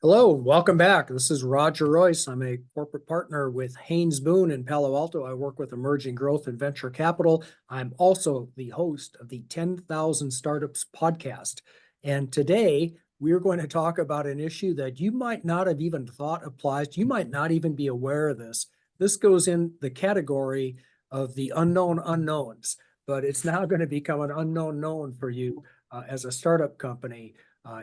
Hello, welcome back. This is Roger Royce. I'm a corporate partner with Haynes Boone in Palo Alto. I work with emerging growth and venture capital. I'm also the host of the 10,000 Startups podcast. And today we are going to talk about an issue that you might not have even thought applies. You might not even be aware of this. This goes in the category of the unknown unknowns, but it's now going to become an unknown known for you as a startup company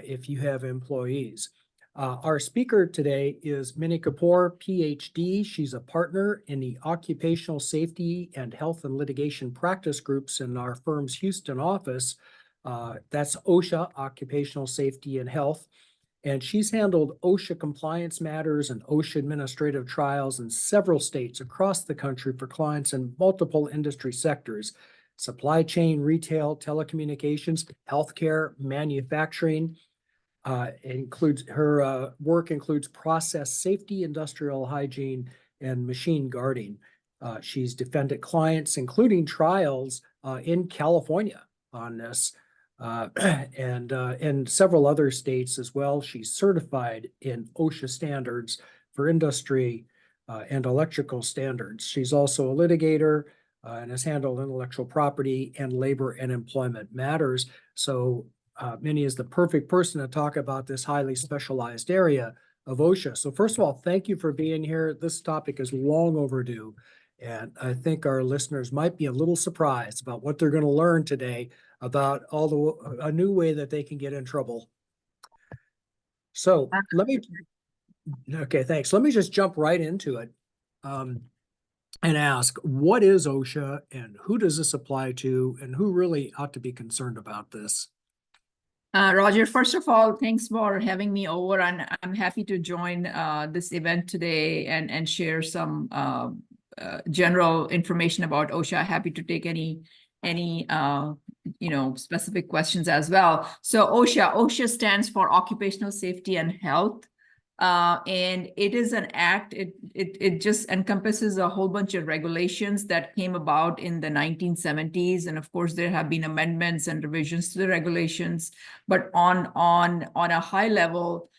if you have employees. Our speaker today is Minnie Kapoor, PhD. She's a partner in the Occupational Safety and Health and Litigation practice groups in our firm's Houston office. That's OSHA, Occupational Safety and Health. And she's handled OSHA compliance matters and OSHA administrative trials in several states across the country for clients in multiple industry sectors: supply chain, retail, telecommunications, healthcare, manufacturing. Her work includes process safety, industrial hygiene, and machine guarding. She's defended clients, including trials in California on this, and in several other states as well. She's certified in OSHA standards for industry and electrical standards. She's also a litigator and has handled intellectual property and labor and employment matters. So Minnie is the perfect person to talk about this highly specialized area of OSHA. So first of all, thank you for being here. This topic is long overdue, and I think our listeners might be a little surprised about what they're going to learn today about a new way that they can get in trouble. So okay, thanks. Let me just jump right into it and ask, what is OSHA and who does this apply to, and who really ought to be concerned about this? Roger, first of all, thanks for having me over, and I'm happy to join this event today and share some general information about OSHA. Happy to take any specific questions as well. So OSHA stands for Occupational Safety and Health. And it is an act. It just encompasses a whole bunch of regulations that came about in the 1970s, and of course there have been amendments and revisions to the regulations. But on a high level,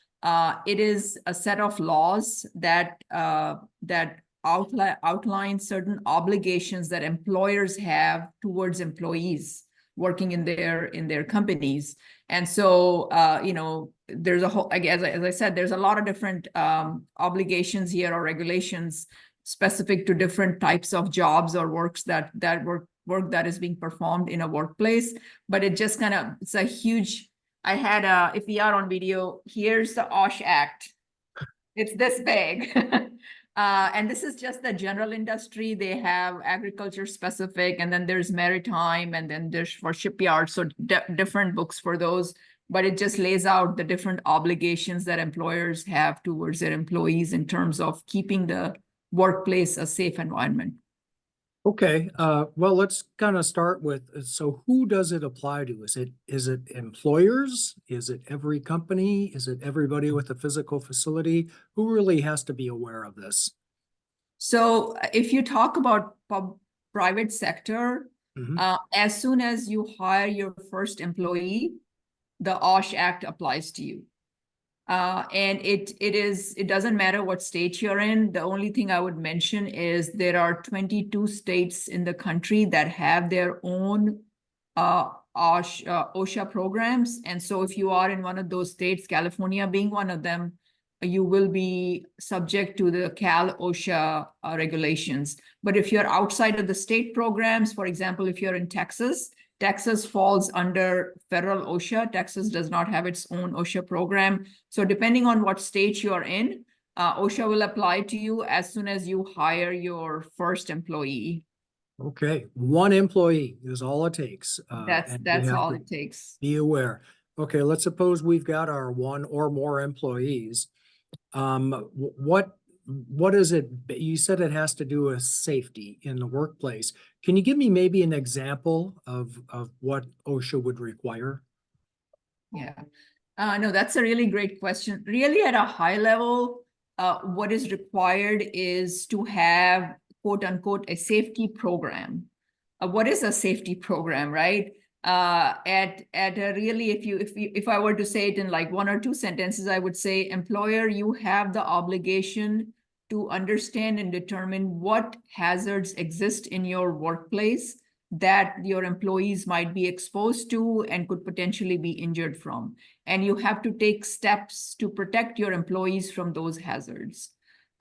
it is a set of laws that outline certain obligations that employers have towards employees working in their companies. And so, there's a whole, as I said, there's a lot of different obligations here or regulations specific to different types of jobs or work that is being performed in a workplace. But it just it's a huge, if we are on video, here's the OSHA Act. It's this big. And this is just the general industry. They have agriculture specific, and then there's maritime, and then there's for shipyards. So different books for those, but it just lays out the different obligations that employers have towards their employees in terms of keeping the workplace a safe environment. Okay, well, let's kind of start with, so who does it apply to? Is it employers? Is it every company? Is it everybody with a physical facility? Who really has to be aware of this? So if you talk about private sector, as soon as you hire your first employee, the OSHA Act applies to you. And it doesn't matter what state you're in. The only thing I would mention is there are 22 states in the country that have their own OSHA programs. And so if you are in one of those states, California being one of them, you will be subject to the Cal OSHA regulations. But if you're outside of the state programs, for example, if you're in Texas, Texas falls under federal OSHA. Texas does not have its own OSHA program. So depending on what state you're in, OSHA will apply to you as soon as you hire your first employee. Okay, one employee is all it takes. That's all it takes. Be aware. Okay, let's suppose we've got our one or more employees. What is it? You said it has to do with safety in the workplace. Can you give me maybe an example of what OSHA would require? Yeah, no, that's a really great question. Really, at a high level, what is required is to have, quote unquote, a safety program. What is a safety program, right? at a really, if I were to say it in like 1 or 2 sentences, I would say, employer, you have the obligation to understand and determine what hazards exist in your workplace that your employees might be exposed to and could potentially be injured from. And you have to take steps to protect your employees from those hazards.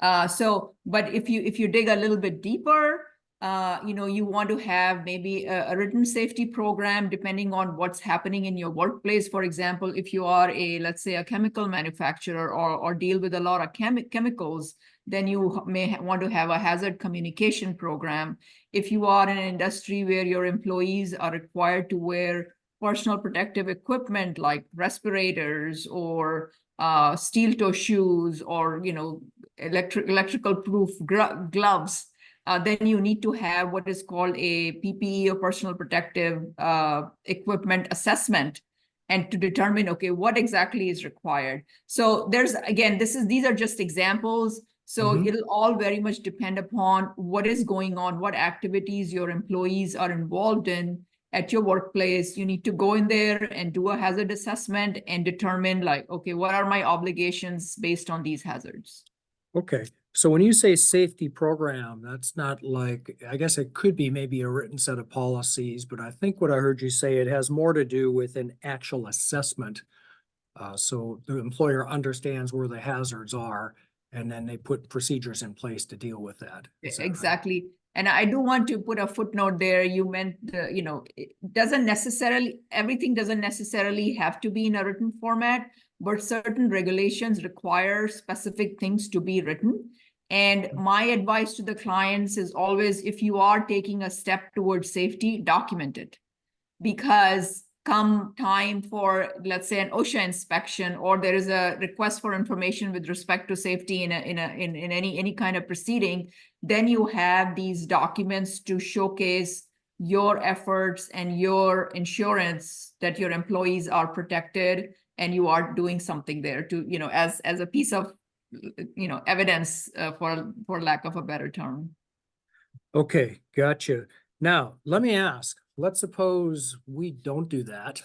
But if you dig a little bit deeper, you want to have maybe a written safety program depending on what's happening in your workplace. For example, if you are let's say a chemical manufacturer or deal with a lot of chemicals, then you may want to have a hazard communication program. If you are in an industry where your employees are required to wear personal protective equipment like respirators or steel toe shoes or electrical proof gloves, then you need to have what is called a PPE or personal protective equipment assessment, and to determine, okay, what exactly is required. So there's, again, these are just examples. So it'll all very much depend upon what is going on, what activities your employees are involved in at your workplace. You need to go in there and do a hazard assessment and determine, like, okay, what are my obligations based on these hazards? Okay, so when you say safety program, that's not like, I guess it could be maybe a written set of policies, but I think what I heard you say, it has more to do with an actual assessment. So the employer understands where the hazards are, and then they put procedures in place to deal with that. Is that right? Exactly. And I do want to put a footnote there. You meant, it doesn't necessarily, everything doesn't necessarily have to be in a written format, but certain regulations require specific things to be written. And my advice to the clients is always, if you are taking a step towards safety, document it. Because come time for, let's say, an OSHA inspection, or there is a request for information with respect to safety in any kind of proceeding, then you have these documents to showcase your efforts and your insurance that your employees are protected and you are doing something there to, as a piece of, evidence, for lack of a better term. Okay, gotcha. Now, let me ask, let's suppose we don't do that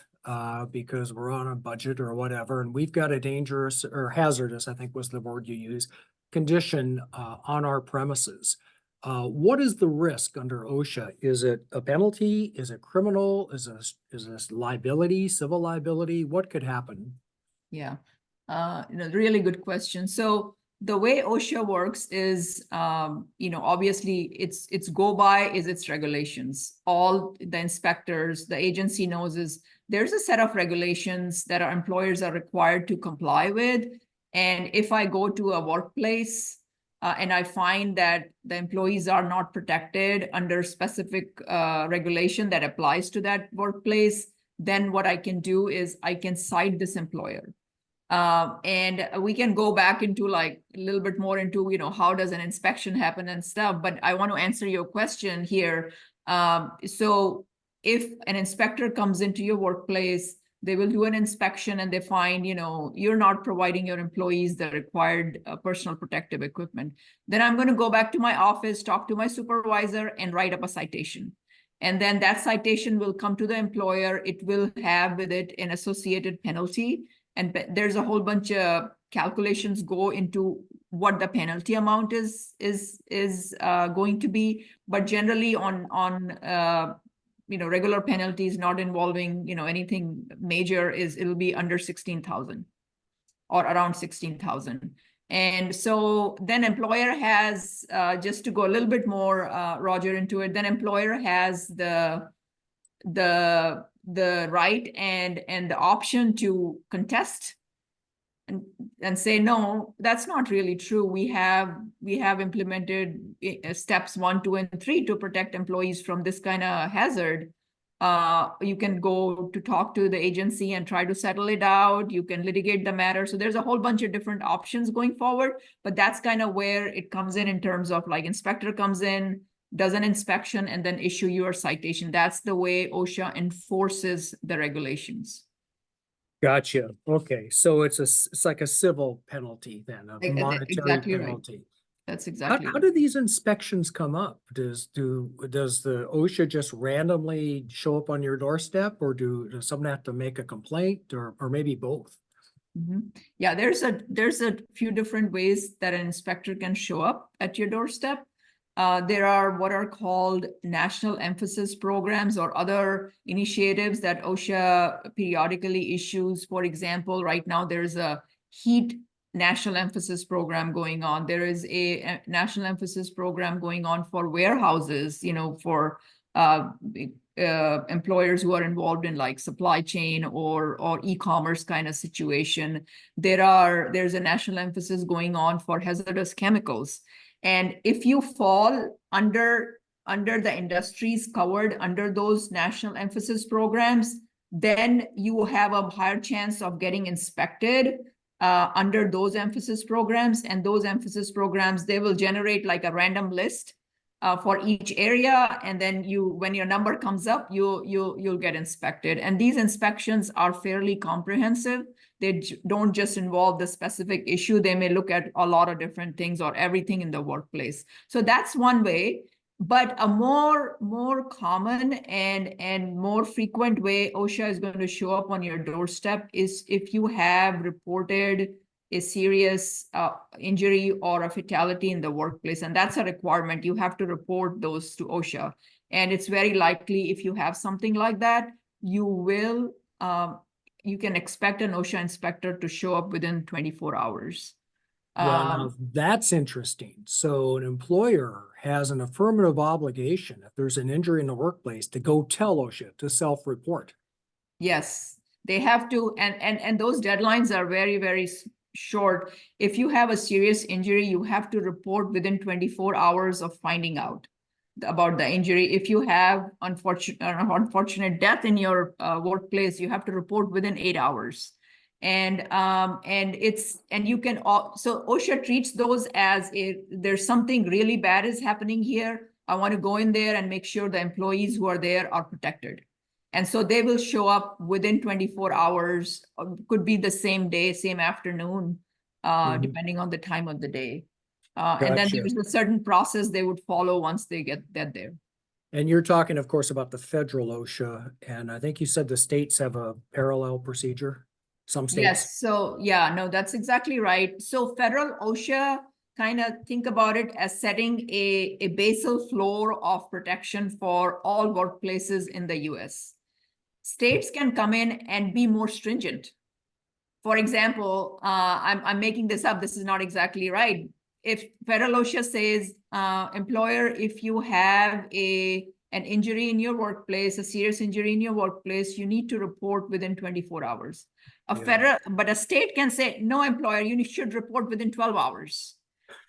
because we're on a budget or whatever, and we've got a dangerous or hazardous, I think was the word you use, condition on our premises. What is the risk under OSHA? Is it a penalty? Is it criminal? Is this liability, civil liability? What could happen? Yeah, really good question. So the way OSHA works is, obviously it's go by is its regulations. All the inspectors, the agency knows is there's a set of regulations that our employers are required to comply with. And if I go to a workplace and I find that the employees are not protected under specific regulation that applies to that workplace, then what I can do is I can cite this employer. And we can go back into like a little bit more into, how does an inspection happen and stuff, but I want to answer your question here. So if an inspector comes into your workplace, they will do an inspection and they find, you're not providing your employees the required personal protective equipment. Then I'm going to go back to my office, talk to my supervisor, and write up a citation. And then that citation will come to the employer. It will have with it an associated penalty. And there's a whole bunch of calculations go into what the penalty amount is going to be. But generally on regular penalties not involving anything major, it'll be under 16,000 or around 16,000. And so then employer has, just to go a little bit more, Roger, into it, then employer has the right and the option to contest and say, no, that's not really true. We have implemented steps 1, 2, and 3 to protect employees from this kind of hazard. You can go to talk to the agency and try to settle it out. You can litigate the matter. So there's a whole bunch of different options going forward, but that's kind of where it comes in terms of like inspector comes in, does an inspection, and then issue your citation. That's the way OSHA enforces the regulations. Gotcha. Okay, so it's like a civil penalty then, a monetary Exactly penalty. That's How, exactly how right. do these inspections come up? Does the OSHA just randomly show up on your doorstep, or does someone have to make a complaint, or maybe both? Yeah, there's a few different ways that an inspector can show up at your doorstep. There are what are called national emphasis programs or other initiatives that OSHA periodically issues. For example, right now there's a heat national emphasis program going on. There is a national emphasis program going on for warehouses, for employers who are involved in like supply chain or e-commerce kind of situation. There's a national emphasis going on for hazardous chemicals. And if you fall under the industries covered under those national emphasis programs, then you will have a higher chance of getting inspected under those emphasis programs. And those emphasis programs, they will generate like a random list for each area, and then when your number comes up, you'll get inspected. And these inspections are fairly comprehensive. They don't just involve the specific issue. They may look at a lot of different things or everything in the workplace. So that's one way. But a more common and more frequent way OSHA is going to show up on your doorstep is if you have reported a serious injury or a fatality in the workplace. And that's a requirement. You have to report those to OSHA. And it's very likely if you have something like that, you can expect an OSHA inspector to show up within 24 hours. Well, now that's interesting. So an employer has an affirmative obligation, if there's an injury in the workplace, to go tell OSHA, to self-report. Yes, they have to, and those deadlines are very, very short. If you have a serious injury, you have to report within 24 hours of finding out about the injury. If you have unfortunate death in your workplace, you have to report within 8 hours. And you can so OSHA treats those as there's something really bad is happening here. I want to go in there and make sure the employees who are there are protected. And so they will show up within 24 hours, could be the same day, same afternoon, depending on the time of the day. And then Gotcha. there's a certain process they would follow once they get there. And you're talking, of course, about the federal OSHA, and I think you said the states have a parallel procedure, some states. Yes, so yeah, no, that's exactly right. So federal OSHA, kind of think about it as setting a basal floor of protection for all workplaces in the US. States can come in and be more stringent. For example, I'm making this up. This is not exactly right. If federal OSHA says, employer, if you have an injury in your workplace, a serious injury in your workplace, you need to report within 24 hours. But a state can say, no, employer, you should report within 12 hours.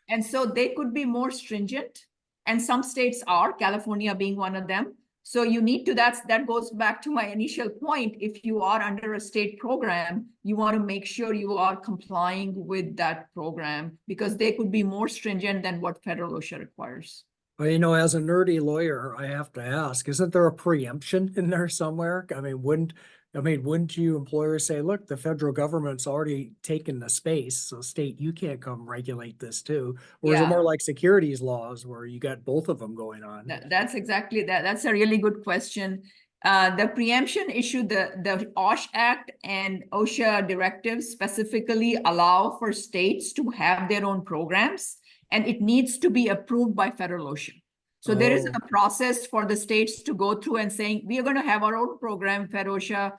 And so they could be more stringent. And some states are, California being one of them. So you need to, that goes back to my initial point. If you are under a state program, you want to make sure you are complying with that program because they could be more stringent than what federal OSHA requires. Well, as a nerdy lawyer, I have to ask, isn't there a preemption in there somewhere? Wouldn't you employers say, look, the federal government's already taken the space, so state, you can't come regulate this too? Or is it more like securities laws where you got both of them going on? That's exactly that. That's a really good question. The preemption issue, the OSHA Act and OSHA directives specifically allow for states to have their own programs, and it needs to be approved by federal OSHA. So there is a process for the states to go through and saying, we are going to have our own program, federal OSHA,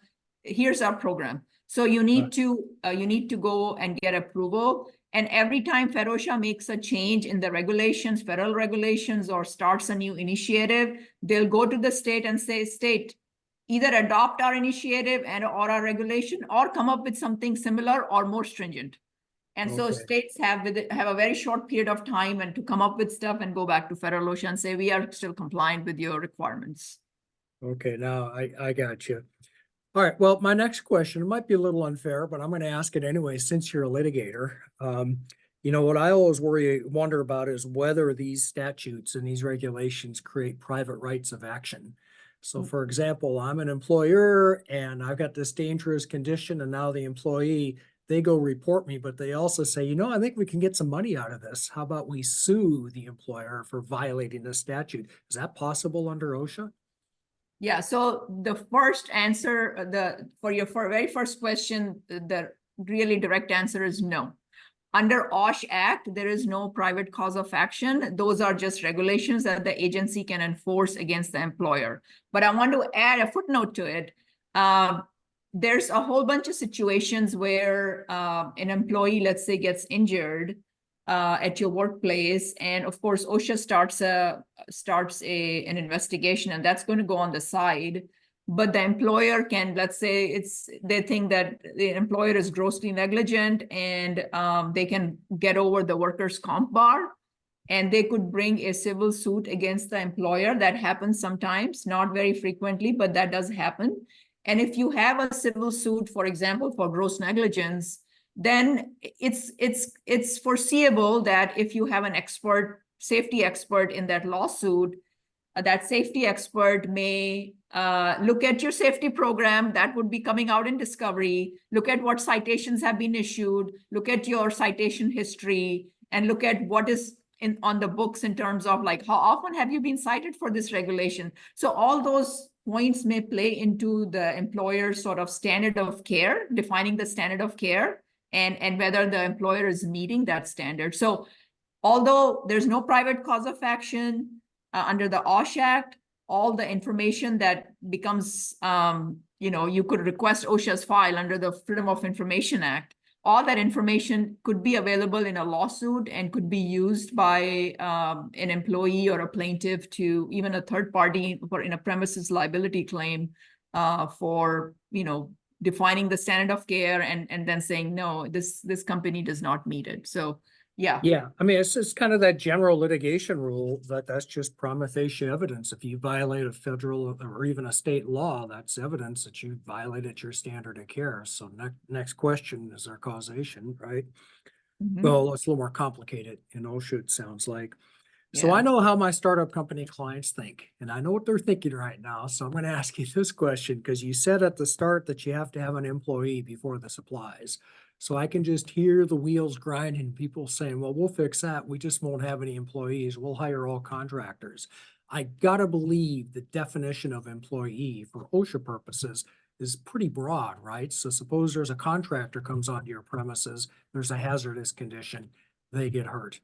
here's our program. So you need to go and get approval. And every time federal OSHA makes a change in the regulations, federal regulations, or starts a new initiative, they'll go to the state and say, state, either adopt our initiative or our regulation, or come up with something similar or more stringent. And so states have a very short period of time and to come up with stuff and go back to federal OSHA and say, we are still compliant with your requirements. Okay, now I got you. All right, well, my next question, it might be a little unfair, but I'm going to ask it anyway, since you're a litigator. What I always wonder about is whether these statutes and these regulations create private rights of action. So for example, I'm an employer and I've got this dangerous condition, and now the employee they go report me, but they also say, you know, I think we can get some money out of this. How about we sue the employer for violating the statute? Is that possible under OSHA? Yeah, so the first answer, for your very first question, the really direct answer is no. Under OSH Act, there is no private cause of action. Those are just regulations that the agency can enforce against the employer. But I want to add a footnote to it. There's a whole bunch of situations where an employee, let's say, gets injured at your workplace, and of course, OSHA starts an investigation, and that's going to go on the side. But the employer can, let's say they think that the employer is grossly negligent, and they can get over the workers' comp bar, and they could bring a civil suit against the employer. That happens sometimes, not very frequently, but that does happen. And if you have a civil suit, for example, for gross negligence, then it's foreseeable that if you have an safety expert in that lawsuit, that safety expert may look at your safety program that would be coming out in discovery, look at what citations have been issued, look at your citation history, and look at what is on the books in terms of like, how often have you been cited for this regulation? So all those points may play into the employer's sort of standard of care, defining the standard of care, and whether the employer is meeting that standard. So although there's no private cause of action under the OSH Act, all the information that becomes, you could request OSHA's file under the Freedom of Information Act. All that information could be available in a lawsuit and could be used by an employee or a plaintiff to even a third party in a premises liability claim for, defining the standard of care and then saying, no, this company does not meet it. So, yeah. Yeah, I mean, it's kind of that general litigation rule that's just prima facie evidence. If you violate a federal or even a state law, that's evidence that you violated your standard of care. So next question is there causation, right? Mhm. Well, it's a little more complicated in OSHA, it sounds like. So Yeah. I know how my startup company clients think, and I know what they're thinking right now. So I'm going to ask you this question, because you said at the start that you have to have an employee before this applies. So I can just hear the wheels grinding, people saying, well, we'll fix that. We just won't have any employees. We'll hire all contractors. I gotta believe the definition of employee for OSHA purposes is pretty broad, right? So suppose there's a contractor comes onto your premises, there's a hazardous condition, they get hurt.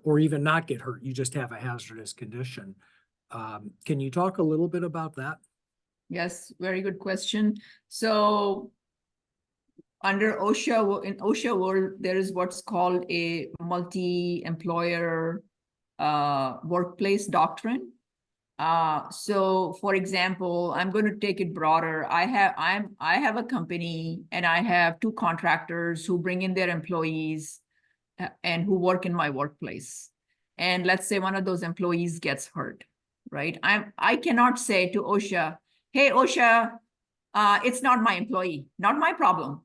Or even not get hurt, you just have a hazardous condition. Can you talk a little bit about that? Yes, very good question. So under OSHA, in OSHA world, there is what's called a multi-employer workplace doctrine. So for example, I'm going to take it broader. I have a company and I have two contractors who bring in their employees and who work in my workplace. And let's say one of those employees gets hurt, right? I cannot say to OSHA, hey, OSHA, it's not my employee, not my problem.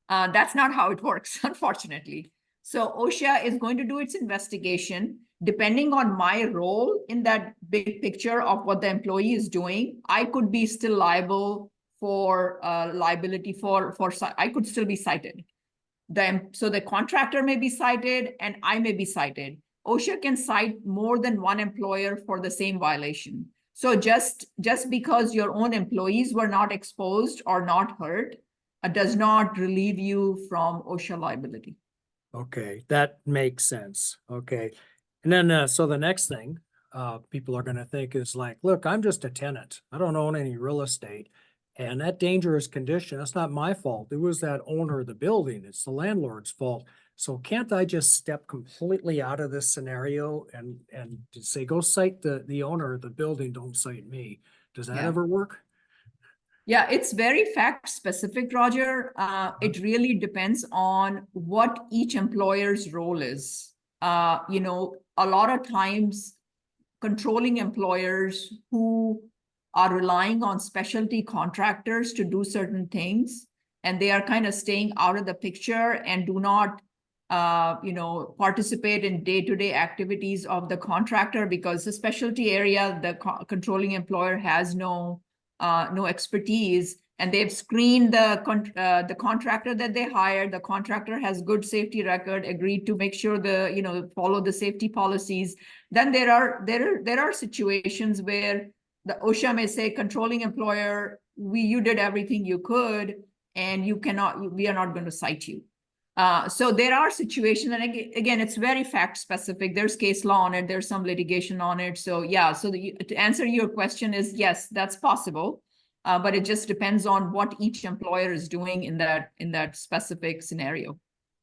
That's not how it works, unfortunately. So OSHA is going to do its investigation. Depending on my role in that big picture of what the employee is doing, I could be still liable for liability I could still be cited. So the contractor may be cited and I may be cited. OSHA can cite more than one employer for the same violation. So just because your own employees were not exposed or not hurt, does not relieve you from OSHA liability. Okay, that makes sense. Okay. And then, so the next thing people are going to think is like, look, I'm just a tenant. I don't own any real estate. And that dangerous condition, that's not my fault. It was that owner of the building. It's the landlord's fault. So can't I just step completely out of this scenario and say, go cite the owner of the building, don't cite me? Does that ever work? Yeah, it's very fact specific, Roger. It really depends on what each employer's role is. A lot of times controlling employers who are relying on specialty contractors to do certain things, and they are kind of staying out of the picture and do not participate in day-to-day activities of the contractor, because the specialty area, the controlling employer has no expertise. and they've screened the contractor that they hired. The contractor has good safety record, agreed to make sure follow the safety policies. Then there are situations where the OSHA may say, controlling employer, you did everything you could, and we are not going to cite you. So there are situations, and again, it's very fact specific. There's case law on it. There's some litigation on it. So yeah, so to answer your question is yes, that's possible. But it just depends on what each employer is doing in that specific scenario.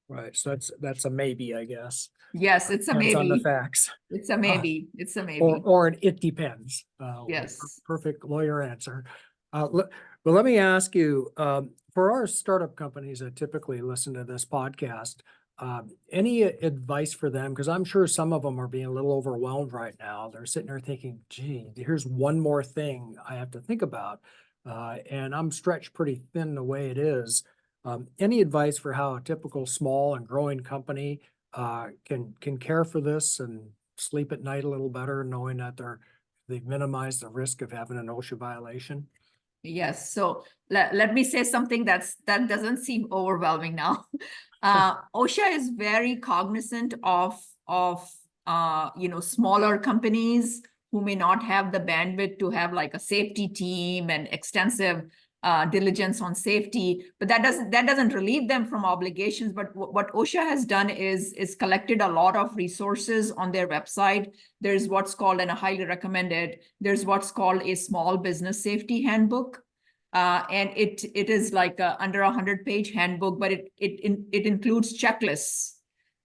Right, so that's a maybe, I guess. Yes, it's a Depends on the maybe. facts. It's a maybe. It's a maybe. Or it depends. Yes. Perfect lawyer answer. But let me ask you, for our startup companies that typically listen to this podcast, any advice for them? Because I'm sure some of them are being a little overwhelmed right now. They're sitting there thinking, gee, here's one more thing I have to think about. And I'm stretched pretty thin the way it is. Any advice for how a typical small and growing company can care for this and sleep at night a little better, knowing that they've minimized the risk of having an OSHA violation? Yes. So let me say something that doesn't seem overwhelming now. OSHA is very cognizant of smaller companies who may not have the bandwidth to have like a safety team and extensive diligence on safety, but that doesn't relieve them from obligations. But what OSHA has done is collected a lot of resources on their website. There's what's called, and I highly recommend it, there's what's called a small business safety handbook. And it is like under 100-page handbook, but it includes checklists.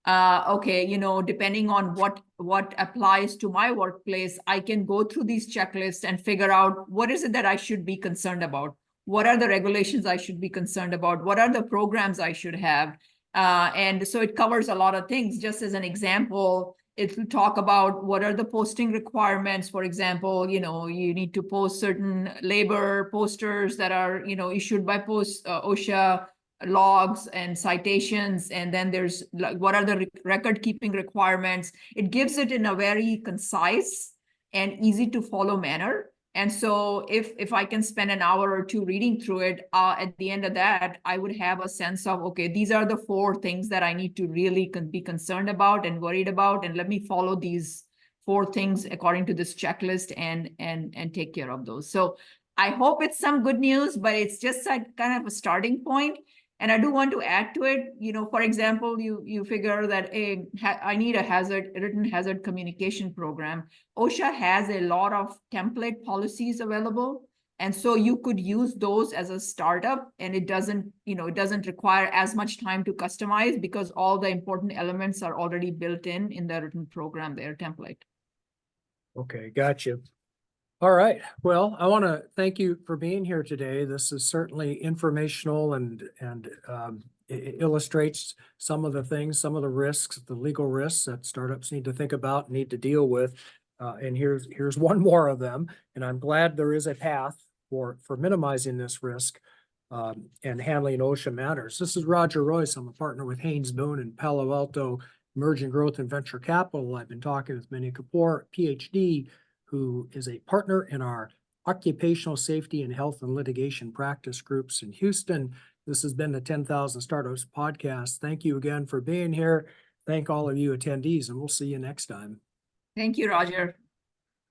Okay, depending on what applies to my workplace, I can go through these checklists and figure out what is it that I should be concerned about. What are the regulations I should be concerned about? What are the programs I should have? And so it covers a lot of things. Just as an example, it will talk about what are the posting requirements. For example, you need to post certain labor posters that are, issued by OSHA, logs and citations. And then there's like, what are the record keeping requirements? It gives it in a very concise and easy to follow manner. And so if I can spend an hour or two reading through it, at the end of that, I would have a sense of, okay, these are the 4 things that I need to really be concerned about and worried about. And let me follow these 4 things according to this checklist and take care of those. So I hope it's some good news, but it's just like kind of a starting point. And I do want to add to it, for example, you figure that I need a written hazard communication program. OSHA has a lot of template policies available. And so you could use those as a startup, and it doesn't require as much time to customize because all the important elements are already built in the written program, their template. Okay, gotcha. All right. Well, I want to thank you for being here today. This is certainly informational and it illustrates some of the things, some of the risks, the legal risks that startups need to think about, need to deal with. And here's one more of them. And I'm glad there is a path for minimizing this risk and handling OSHA matters. This is Roger Royce. I'm a partner with Haynes Boone and Palo Alto Emerging Growth and Venture Capital. I've been talking with Manny Kapoor, PhD, who is a partner in our Occupational Safety and Health and Litigation practice groups in Houston. This has been the 10,000 Startups podcast. Thank you again for being here. Thank all of you attendees, and we'll see you next time. Thank you, Roger.